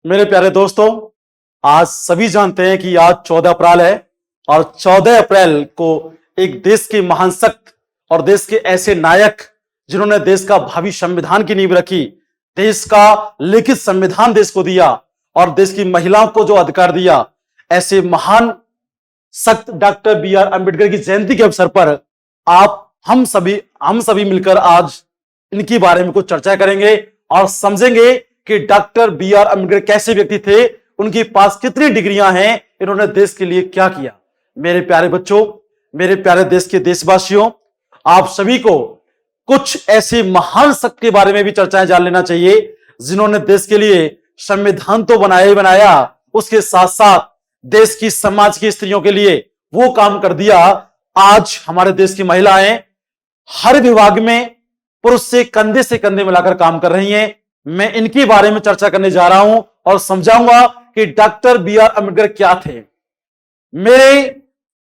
मेरे प्यारे दोस्तों, आज सभी जानते हैं कि आज 14 अप्रैल है और 14 अप्रैल को एक देश के महान सक्त और देश के ऐसे नायक जिन्होंने देश का भावी संविधान की नींव रखी, देश का लिखित संविधान देश को दिया और देश की महिलाओं को जो अधिकार दिया, ऐसे महान सक्त डॉक्टर बी आर अम्बेडकर की जयंती के अवसर पर हम सभी मिलकर आज इनके बारे में कुछ चर्चा करेंगे और समझेंगे कि डॉक्टर बी आर अम्बेडकर कैसे व्यक्ति थे, उनके पास कितनी डिग्रियां हैं, इन्होंने देश के लिए क्या किया। मेरे प्यारे बच्चों, मेरे प्यारे देश के देशवासियों, आप सभी को कुछ ऐसे महान सक्त के बारे में भी चर्चाएं जान लेना चाहिए जिन्होंने देश के लिए संविधान तो बनाया ही बनाया, उसके साथ साथ देश की समाज की स्त्रियों के लिए वो काम कर दिया। आज हमारे देश की महिलाएं हर विभाग में पुरुष से कंधे मिलाकर काम कर रही हैं। मैं इनके बारे में चर्चा करने जा रहा हूं और समझाऊंगा कि डॉक्टर बी आर अम्बेडकर क्या थे। मेरे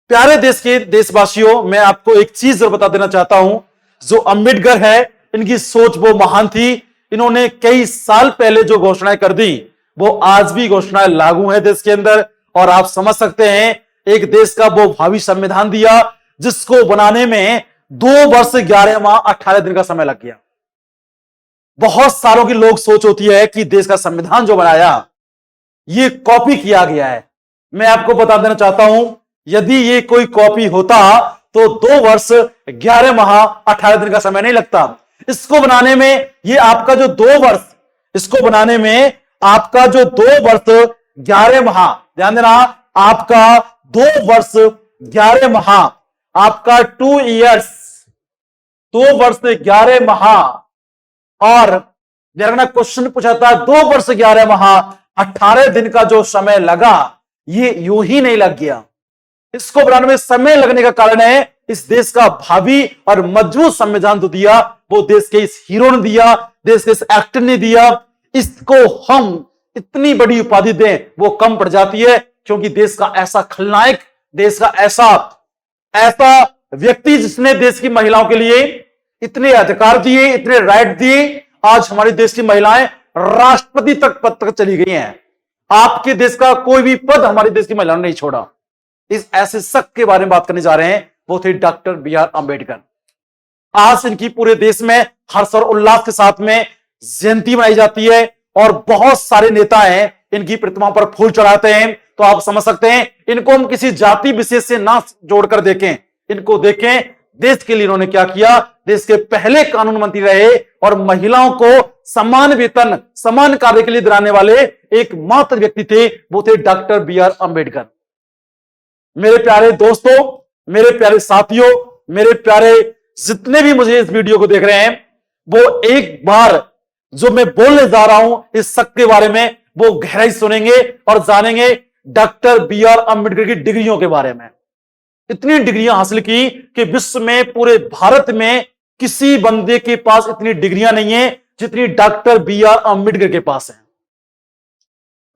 प्यारे देश के देशवासियों, मैं आपको एक चीज जरूर बता देना चाहता हूं, जो अम्बेडकर है, इनकी सोच वो महान थी। इन्होंने कई साल पहले जो घोषणाएं कर दी, वो आज भी घोषणाएं लागू है देश के अंदर। और आप समझ सकते हैं, एक देश का वो भावी संविधान दिया जिसको बनाने में 2 वर्ष 11 माह 18 दिन का समय लग गया। बहुत सालों की लोग सोच होती है कि देश का संविधान जो बनाया ये कॉपी किया गया है। मैं आपको बता देना चाहता हूं, यदि ये कोई कॉपी होता तो 2 वर्ष 11 माह 18 दिन का समय नहीं लगता। इसको बनाने में ये आपका जो 2 वर्ष, इसको बनाने में आपका जो 2 वर्ष 11 माह, ध्यान देना, आपका 2 वर्ष 11 माह, आपका 2 इयर्स, 2 वर्ष 11 माह। और जरा क्वेश्चन पूछा था, 2 वर्ष 11 माह 18 दिन का जो समय लगा, ये यूं ही नहीं लग गया। इसको बनाने में समय लगने का कारण है इस देश का भावी और मजबूत संविधान तो दिया, वो देश के इस हीरो ने दिया, देश के इस एक्टर ने दिया। इसको हम इतनी बड़ी उपाधि दें वो कम पड़ जाती है, क्योंकि देश का ऐसा खलनायक, देश का ऐसा व्यक्ति जिसने देश की महिलाओं के लिए इतने अधिकार दिए, इतने राइट दिए, आज हमारे देश की महिलाएं राष्ट्रपति तक पद तक चली गई हैं। आपके देश का कोई भी पद हमारे देश की महिलाओं ने नहीं छोड़ा। इस ऐसे सख्त के बारे में बात करने जा रहे हैं, वो थे डॉक्टर बी आर अम्बेडकर। आज इनकी पूरे देश में हर्ष और उल्लास के साथ में जयंती मनाई जाती है और बहुत सारे नेता हैं इनकी प्रतिमा पर फूल चढ़ाते हैं। तो आप समझ सकते हैं, इनको हम किसी जाति विशेष से ना जोड़कर देखें, इनको देखें देश के लिए इन्होंने क्या किया। देश के पहले कानून मंत्री रहे और महिलाओं को समान वेतन, समान कार्य के लिए दिलाने वाले एकमात्र व्यक्ति थे, वो थे डॉक्टर बी आर अम्बेडकर। मेरे प्यारे दोस्तों, मेरे प्यारे साथियों, मेरे प्यारे जितने भी मुझे इस वीडियो को देख रहे हैं, वो एक बार जो मैं बोलने जा रहा हूं इस सख्त के बारे में, वो गहराई सुनेंगे और जानेंगे डॉक्टर बी आर अम्बेडकर की डिग्रियों के बारे में। इतनी डिग्रियां हासिल की कि विश्व में, पूरे भारत में किसी बंदे के पास इतनी डिग्रियां नहीं है जितनी डॉक्टर बी आर अम्बेडकर के पास है।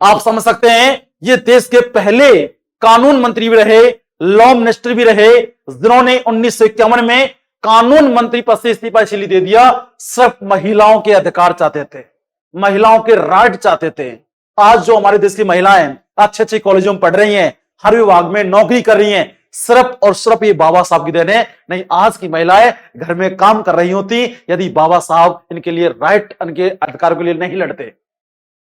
आप समझ सकते हैं, ये देश के पहले कानून मंत्री भी रहे, लॉ मिनिस्टर भी रहे, जिन्होंने 1951 में कानून मंत्री पद से इस्तीफा इसलिए दे दिया, सिर्फ महिलाओं के अधिकार चाहते थे, महिलाओं के राइट चाहते थे। आज जो हमारे देश की महिलाएं अच्छे अच्छे कॉलेजों में पढ़ रही हैं, हर विभाग में नौकरी कर रही हैं, सिर्फ और सिर्फ ये बाबा साहब की देन है। नहीं, आज की महिलाएं घर में काम कर रही होती यदि बाबा साहब इनके लिए राइट, इनके अधिकारों के लिए नहीं लड़ते।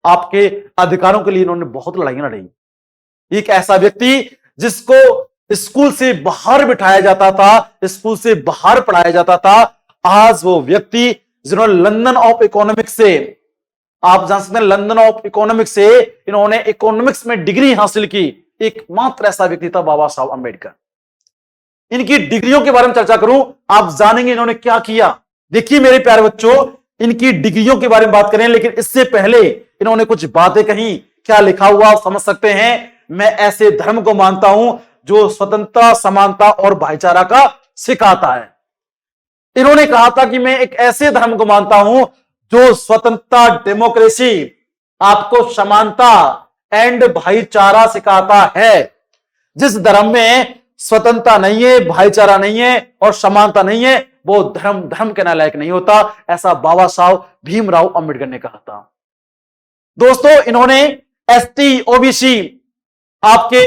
आपके अधिकारों के लिए इन्होंने बहुत लड़ाइयां लड़ी। एक ऐसा व्यक्ति जिसको स्कूल से बाहर बिठाया जाता था, स्कूल से बाहर पढ़ाया जाता था, आज वो व्यक्ति जिन्होंने लंदन ऑफ इकोनॉमिक्स से, आप जान सकते हैं, लंदन ऑफ इकोनॉमिक्स से इन्होंने इकोनॉमिक्स में डिग्री हासिल की, एकमात्र ऐसा व्यक्ति था बाबा साहब अम्बेडकर। इनकी डिग्रियों के बारे में चर्चा करूं, आप जानेंगे इन्होंने क्या किया। देखिए मेरे प्यारे बच्चों, इनकी डिग्रियों के बारे में बात करें, लेकिन इससे पहले इन्होंने कुछ बातें कही। क्या लिखा हुआ आप समझ सकते हैं, मैं ऐसे धर्म को मानता हूं जो स्वतंत्रता, समानता और भाईचारा का सिखाता है। इन्होंने कहा था कि मैं एक ऐसे धर्म को मानता हूं जो स्वतंत्रता, डेमोक्रेसी, आपको समानता एंड भाईचारा सिखाता है। जिस धर्म में स्वतंत्रता नहीं है, भाईचारा नहीं है और समानता नहीं है, वो धर्म के लायक नहीं होता। ऐसा बाबा साहब भीमराव अंबेडकर ने कहा था। दोस्तों इन्होंने एसटी, ओबीसी, आपके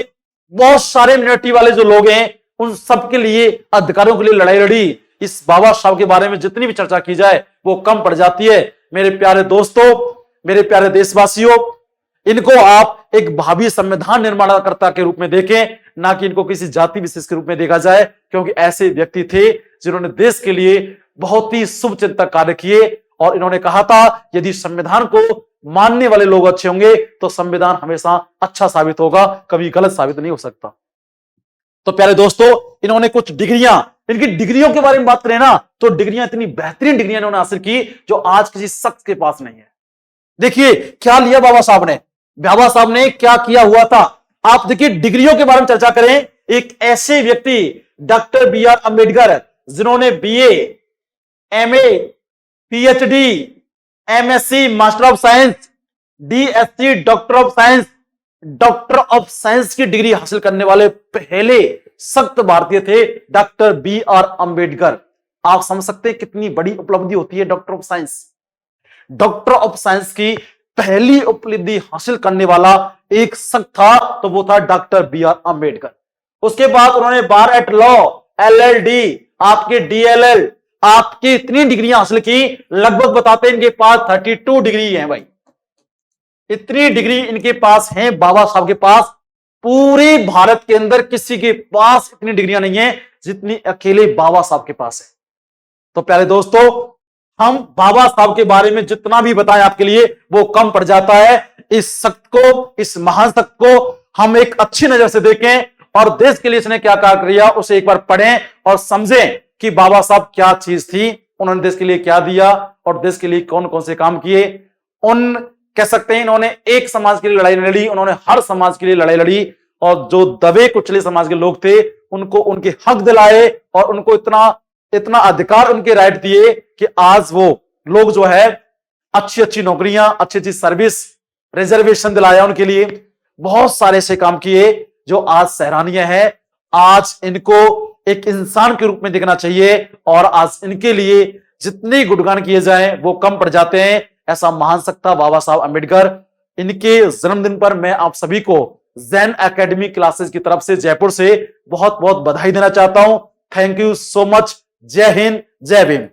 बहुत सारे मिनोरिटी वाले जो लोग हैं उन सबके लिए, अधिकारों के लिए लड़ाई लड़ी। इस बाबा साहब के बारे में जितनी भी चर्चा की जाए वो कम पड़ जाती है। मेरे प्यारे दोस्तों, मेरे प्यारे देशवासियों, इनको आप एक भावी संविधान निर्माणकर्ता के रूप में देखें, ना कि इनको किसी जाति विशेष के रूप में देखा जाए, क्योंकि ऐसे व्यक्ति थे जिन्होंने देश के लिए बहुत ही शुभचिंतक कार्य किए। और इन्होंने कहा था यदि संविधान को मानने वाले लोग अच्छे होंगे तो संविधान हमेशा अच्छा साबित होगा, कभी गलत साबित नहीं हो सकता। तो प्यारे दोस्तों, इन्होंने कुछ डिग्रियां, इनकी डिग्रियों के बारे में बात करें ना तो डिग्रियां, इतनी बेहतरीन डिग्रियां इन्होंने हासिल की जो आज किसी शख्स के पास नहीं है। देखिए क्या लिया बाबा साहब ने, बाबा साहब ने क्या किया हुआ था। आप देखिए डिग्रियों के बारे में चर्चा करें, एक ऐसे व्यक्ति डॉक्टर बी आर अंबेडकर जिन्होंने BA, MA, PhD, MSc master of science, DSC doctor of science, doctor of science की डिग्री हासिल करने वाले पहले सख्त भारतीय थे डॉक्टर बी आर अंबेडकर। आप समझ सकते हैं कितनी बड़ी उपलब्धि होती है doctor of science. Doctor of science की पहली उपलब्धि हासिल करने वाला एक शख्स था तो वो था डॉक्टर बी आर अंबेडकर। उसके बाद उन्होंने बार एट लॉ, एलएलडी, आपके डीएलएल, आपकी इतनी डिग्रियां हासिल की, लगभग बताते हैं इनके पास 32 डिग्री है भाई। इतनी डिग्री इनके पास है बाबा साहब के पास। पूरे भारत के अंदर किसी के पास इतनी डिग्रियां नहीं है जितनी अकेले बाबा साहब के पास है। तो प्यारे दोस्तों, हम बाबा साहब के बारे में जितना भी बताएं आपके लिए वो कम पड़ जाता है। इस शख्स को, इस महान शख्स को हम एक अच्छी नजर से देखें और देश के लिए इसने क्या कार्य किया उसे एक बार पढ़ें और समझें कि बाबा साहब क्या चीज थी, उन्होंने देश के लिए क्या दिया और देश के लिए कौन कौन से काम किए। उन कह सकते हैं इन्होंने एक समाज के लिए लड़ाई लड़ी, उन्होंने हर समाज के लिए लड़ाई लड़ी और जो दबे कुचले समाज के लोग थे उनको उनके हक दिलाए और उनको इतना अधिकार, उनके राइट दिए कि आज वो लोग जो है अच्छी अच्छी नौकरियां, अच्छी अच्छी सर्विस, रिजर्वेशन दिलाया उनके लिए। बहुत सारे ऐसे काम किए जो आज सराहनीय है। आज इनको एक इंसान के रूप में देखना चाहिए और आज इनके लिए जितने गुणगान किए जाएं वो कम पड़ जाते हैं। ऐसा महान शख्स था बाबा साहब अंबेडकर। इनके जन्मदिन पर मैं आप सभी को जैन एकेडमी क्लासेस की तरफ से जयपुर से बहुत बहुत बधाई देना चाहता हूं। Thank you so much. जय हिंद, जय भीम।